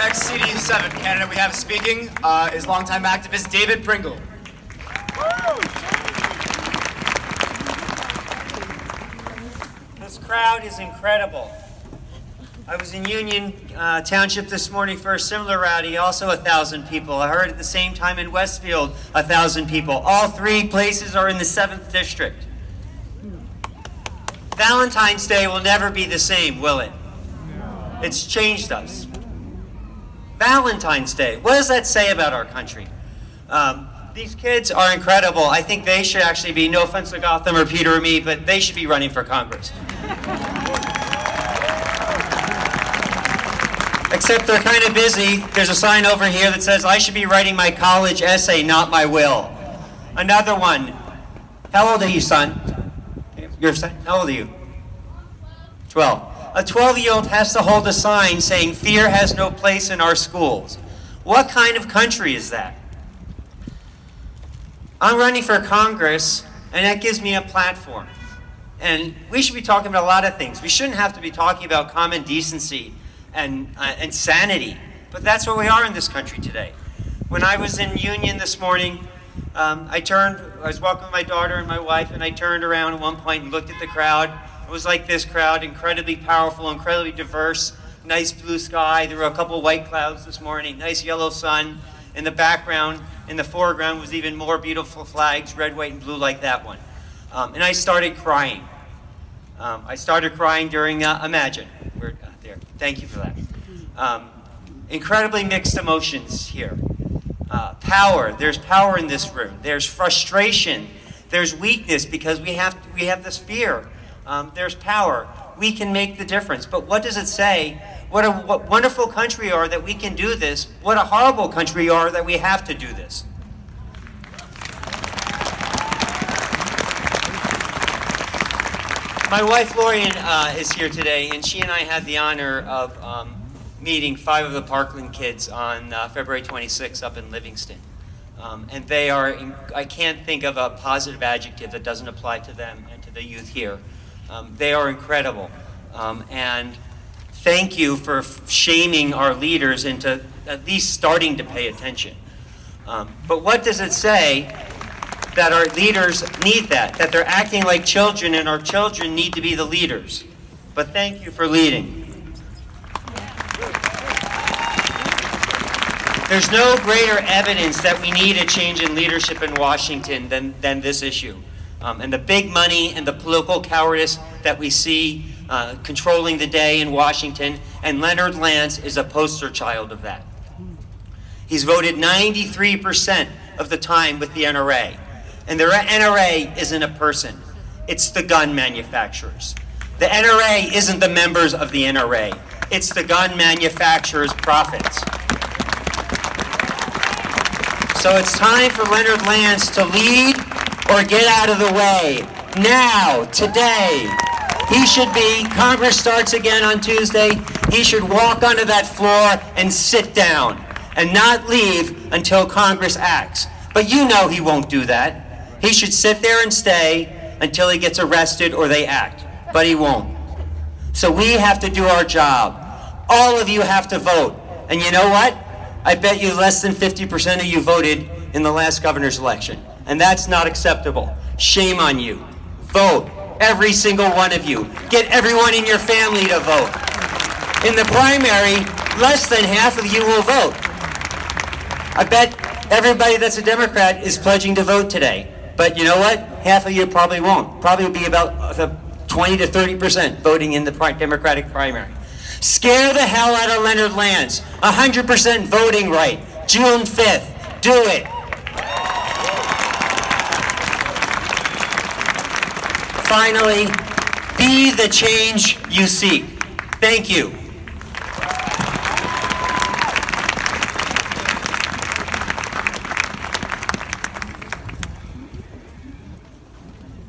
next CD7 candidate we have speaking is longtime activist David Pringle. This crowd is incredible. I was in Union Township this morning for a similar rally, also 1,000 people. I heard at the same time in Westfield, 1,000 people. All three places are in the 7th District. Valentine's Day will never be the same, will it? It's changed us. Valentine's Day, what does that say about our country? These kids are incredible. I think they should actually be, no offense to Gotham or Peter or me, but they should be running for Congress. Except they're kind of busy. There's a sign over here that says, I should be writing my college essay, not my will. Another one. How old are you, son? Your son? How old are you? 12. A 12-year-old has to hold a sign saying, fear has no place in our schools. What kind of country is that? I'm running for Congress, and that gives me a platform. And we should be talking about a lot of things. We shouldn't have to be talking about common decency and sanity, but that's where we are in this country today. When I was in Union this morning, I was walking with my daughter and my wife, and I turned around at one point and looked at the crowd. It was like this crowd, incredibly powerful, incredibly diverse, nice blue sky. There were a couple white clouds this morning, nice yellow sun. In the background, in the foreground was even more beautiful flags, red, white, and blue like that one. And I started crying. I started crying during Imagine. We're there. Thank you for that. Incredibly mixed emotions here. Power. There's power in this room. There's frustration. There's weakness because we have this fear. There's power. We can make the difference. But what does it say? What wonderful country we are that we can do this. What a horrible country we are that we have to do this. My wife, Lorian, is here today, and she and I had the honor of meeting 5 of the Parkland kids on February 26th up in Livingston. And they are, I can't think of a positive adjective that doesn't apply to them and to the youth here. They are incredible. And thank you for shaming our leaders into at least starting to pay attention. But what does it say? That our leaders need that they're acting like children, and our children need to be the leaders. But thank you for leading. There's no greater evidence that we need a change in leadership in Washington than this issue. And the big money and the political cowardice that we see controlling the day in Washington, and Leonard Lance is a poster child of that. He's voted 93% of the time with the NRA. And the NRA isn't a person, it's the gun manufacturers. The NRA isn't the members of the NRA, it's the gun manufacturers' profits. So it's time for Leonard Lance to lead or get out of the way. Now, today. He should be, Congress starts again on Tuesday, he should walk onto that floor and sit down and not leave until Congress acts. But you know he won't do that. He should sit there and stay until he gets arrested or they act, but he won't. So we have to do our job. All of you have to vote. And you know what? I bet you less than 50% of you voted in the last governor's election. And that's not acceptable. Shame on you. Vote. Every single one of you. Get everyone in your family to vote. In the primary, less than half of you will vote. I bet everybody that's a Democrat is pledging to vote today. But you know what? Half of you probably won't. Probably will be about 20 to 30% voting in the Democratic primary. Scare the hell out of Leonard Lance. 100% voting right. June 5th. Do it. Finally, be the change you seek. Thank you.